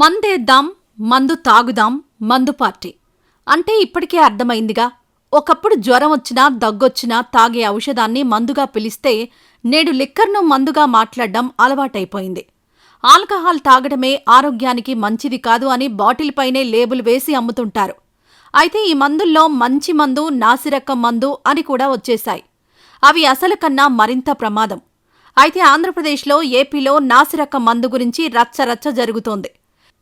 మందేద్దాం, మందు తాగుదాం, మందు పార్టీ అంటే ఇప్పటికే అర్థమైందిగా. ఒకప్పుడు జ్వరం వచ్చినా దగ్గొచ్చినా తాగే ఔషధాన్ని మందుగా పిలిస్తే నేడు లిక్కర్ను మందుగా మాట్లాడ్డం అలవాటైపోయింది. ఆల్కహాల్ తాగడమే ఆరోగ్యానికి మంచిది కాదు అని బాటిల్పైనే లేబుల్ వేసి అమ్ముతుంటారు. అయితే ఈ మందుల్లో మంచి మందు, నాసిరకం మందు అని కూడా వచ్చేశాయి. అవి అసలు కన్నా మరింత ప్రమాదం. అయితే ఆంధ్రప్రదేశ్లో, ఏపీలో నాసిరకం మందు గురించి రచ్చరచ్చ జరుగుతోంది.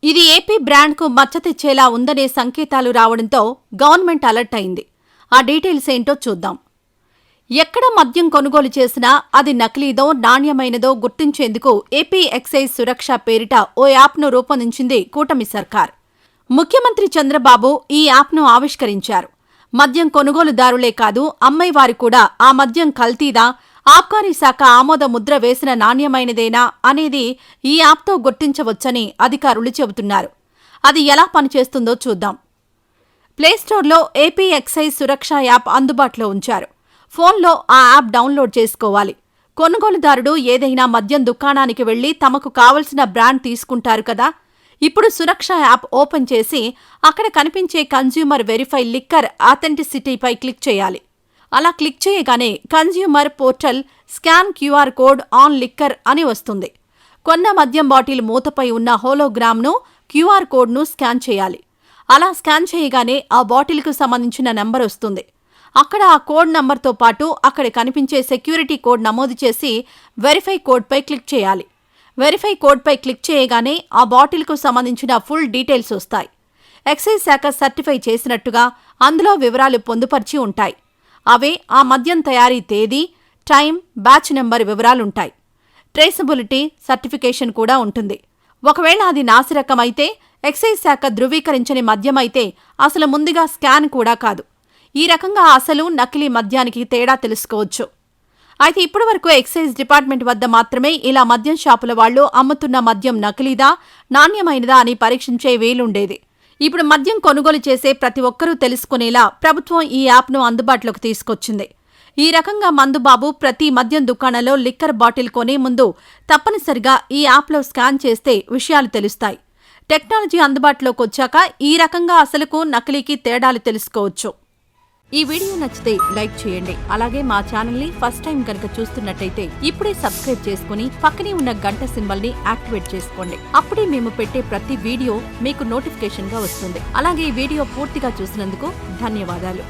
ఇది ఏపీ బ్రాండ్కు మచ్చ తెచ్చేలా ఉందనే సంకేతాలు రావడంతో గవర్నమెంట్ అలర్ట్ అయింది. ఆ డీటెయిల్స్ ఏంటో చూద్దాం. ఎక్కడ మద్యం కొనుగోలు చేసినా అది నకిలీదో, నాణ్యమైనదో గుర్తించేందుకు ఏపీ ఎక్సైజ్ సురక్ష పేరిట ఓ యాప్ను రూపొందించింది కూటమి సర్కార్. ముఖ్యమంత్రి చంద్రబాబు ఈ యాప్ను ఆవిష్కరించారు. మద్యం కొనుగోలుదారులే కాదు, అమ్మేవారు కూడా ఆ మద్యం కల్తీదా, ఆబ్కారీ శాఖ ఆమోద ముద్ర వేసిన నాణ్యమైనదేనా అనేది ఈ యాప్తో గుర్తించవచ్చని అధికారులు చెబుతున్నారు. అది ఎలా పనిచేస్తుందో చూద్దాం. ప్లేస్టోర్లో ఏపీ ఎక్సైజ్ సురక్ష యాప్ అందుబాటులో ఉంచారు. ఫోన్లో ఆ యాప్ డౌన్లోడ్ చేసుకోవాలి. కొనుగోలుదారుడు ఏదైనా మద్యం దుకాణానికి వెళ్లి తమకు కావలసిన బ్రాండ్ తీసుకుంటారు కదా. ఇప్పుడు సురక్ష యాప్ ఓపెన్ చేసి అక్కడ కనిపించే కన్జ్యూమర్ వెరిఫై లిక్కర్ ఆథెంటిసిటీపై క్లిక్ చేయాలి. అలా క్లిక్ చేయగానే consumer portal scan QR code on liquor అని వస్తుంది. కొన్న మద్యం బాటిల్ మూతపై ఉన్న హోలోగ్రామ్ను, క్యూఆర్ కోడ్ను స్కాన్ చేయాలి. అలా స్కాన్ చేయగానే ఆ బాటిల్కు సంబంధించిన నంబర్ వస్తుంది. అక్కడ ఆ కోడ్ నంబర్తో పాటు అక్కడ కనిపించే సెక్యూరిటీ కోడ్ నమోదు చేసి వెరిఫై కోడ్పై క్లిక్ చేయాలి. వెరిఫై కోడ్పై క్లిక్ చేయగానే ఆ బాటిల్కు సంబంధించిన ఫుల్ డీటెయిల్స్ వస్తాయి. ఎక్సైజ్ శాఖ సర్టిఫై చేసినట్టుగా అందులో వివరాలు పొందుపర్చి ఉంటాయి. అవే ఆ మద్యం తయారీ తేదీ, టైం, బ్యాచ్ నెంబర్ వివరాలుంటాయి. ట్రేసబిలిటీ సర్టిఫికేషన్ కూడా ఉంటుంది. ఒకవేళ అది నాసిరకమైతే, ఎక్సైజ్ శాఖ ధృవీకరించని మద్యమైతే అసలు ముందుగా స్కాన్ కూడా కాదు. ఈ రకంగా అసలు, నకిలీ మద్యానికి తేడా తెలుసుకోవచ్చు. అయితే ఇప్పటివరకు ఎక్సైజ్ డిపార్ట్మెంట్ వద్ద మాత్రమే ఇలా మద్యం షాపుల వాళ్లు అమ్ముతున్న మద్యం నకిలీదా, నాణ్యమైనదా అని పరీక్షించే వీలుండేది. ఇప్పుడు మద్యం కొనుగోలు చేసే ప్రతి ఒక్కరూ తెలుసుకునేలా ప్రభుత్వం ఈ యాప్ను అందుబాటులోకి తీసుకొచ్చింది. ఈ రకంగా మందుబాబు ప్రతి మద్యం దుకాణంలో లిక్కర్ బాటిల్ కొనే ముందు తప్పనిసరిగా ఈ యాప్లో స్కాన్ చేస్తే విషయాలు తెలుస్తాయి. టెక్నాలజీ అందుబాటులోకి వచ్చాక ఈ రకంగా అసలుకు, నకిలీకి తేడాలు తెలుసుకోవచ్చు. ఈ వీడియో నచ్చితే లైక్ చేయండి. అలాగే మా ఛానల్ ని ఫస్ట్ టైం కనుక చూస్తున్నట్టయితే ఇప్పుడే సబ్స్క్రైబ్ చేసుకుని పక్కనే ఉన్న గంట సింబల్ ని యాక్టివేట్ చేసుకోండి. అప్పుడే మేము పెట్టే ప్రతి వీడియో మీకు నోటిఫికేషన్ గా వస్తుంది. అలాగే ఈ వీడియో పూర్తిగా చూసినందుకు ధన్యవాదాలు.